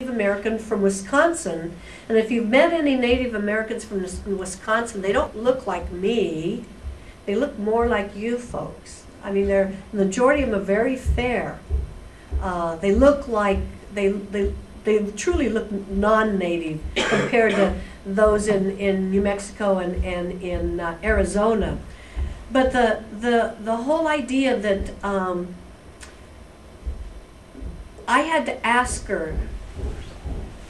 American from Wisconsin, and if you've met any Native Americans from Wisconsin, they don't look like me. They look more like you folks. I mean, the majority of them are very fair. They look like, they truly look non-native compared to those in New Mexico and in Arizona. But the whole idea that I had to ask her,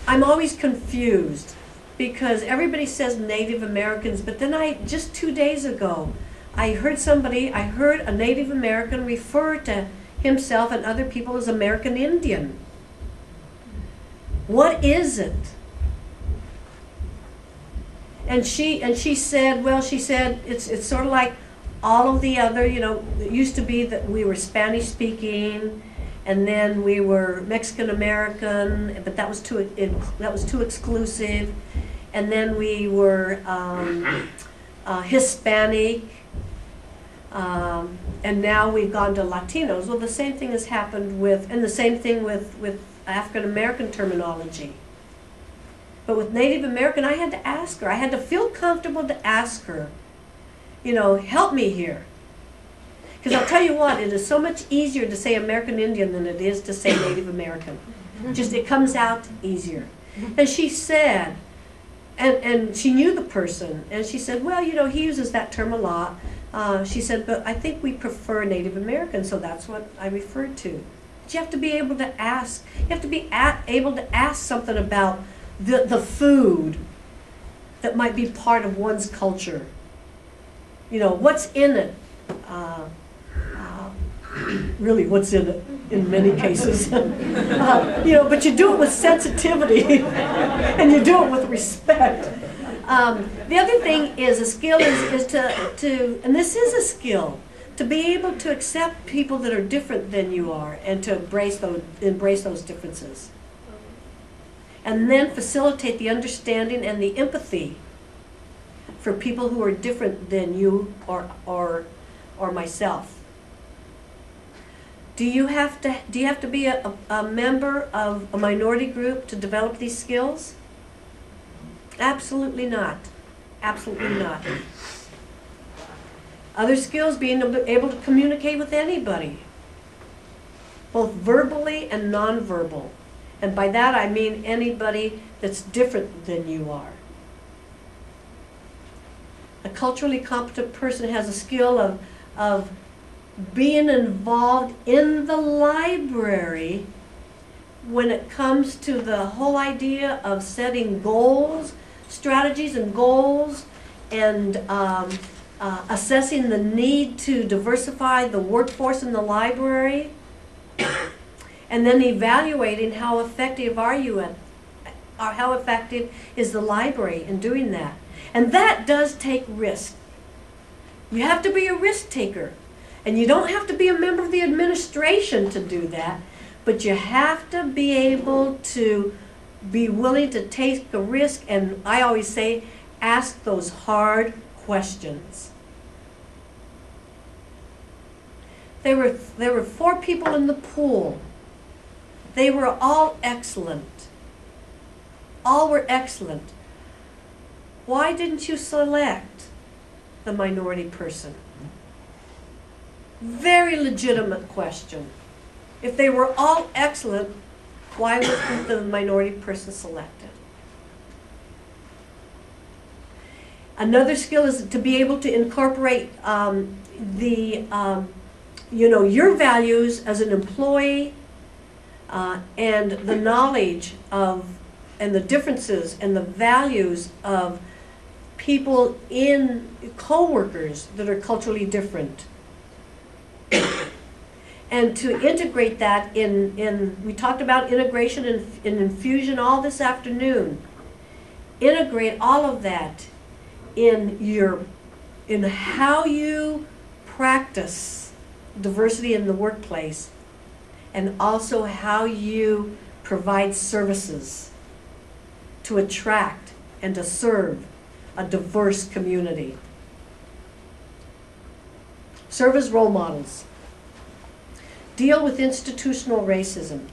I'm always confused because everybody says Native Americans, but then just 2 days ago, I heard a Native American refer to himself and other people as American Indian. What is it? And she said, well, she said, it's sort of like all of the other, you know, it used to be that we were Spanish speaking, and then we were Mexican American, but that was too exclusive. And then we were Hispanic, and now we've gone to Latinos. Well, the same thing has happened and the same thing with African American terminology. But with Native American, I had to ask her. I had to feel comfortable to ask her, you know, help me here. Because I'll tell you what, it is so much easier to say American Indian than it is to say Native American. Just, it comes out easier. And she said, and she knew the person, and she said, well, you know, he uses that term a lot. She said, but I think we prefer Native American, so that's what I referred to. But you have to be able to ask. You have to be able to ask something about the food that might be part of one's culture. You know, what's in it? Really, what's in it in many cases. You know, but you do it with sensitivity and you do it with respect. The other thing is a skill is to, and this is a skill, to be able to accept people that are different than you are and to embrace those differences. And then facilitate the understanding and the empathy for people who are different than you or myself. Do you have to be a member of a minority group to develop these skills? Absolutely not. Absolutely not. Other skills, being able to communicate with anybody, both verbally and nonverbal. And by that I mean anybody that's different than you are. A culturally competent person has a skill of being involved in the library when it comes to the whole idea of setting goals, strategies and goals, and assessing the need to diversify the workforce in the library, and then evaluating how effective are you at, or how effective is the library in doing that. And that does take risk. You have to be a risk taker. And you don't have to be a member of the administration to do that, but you have to be able to be willing to take a risk, and I always say, ask those hard questions. There were 4 people in the pool. They were all excellent. All were excellent. Why didn't you select the minority person? Very legitimate question. If they were all excellent, why wasn't the minority person selected? Another skill is to be able to incorporate your values as an employee and the knowledge of and the differences and the values of people in co-workers that are culturally different. And to integrate that we talked about integration and infusion all this afternoon. Integrate all of that in how you practice diversity in the workplace, and also how you provide services to attract and to serve a diverse community. Serve as role models. Deal with institutional racism.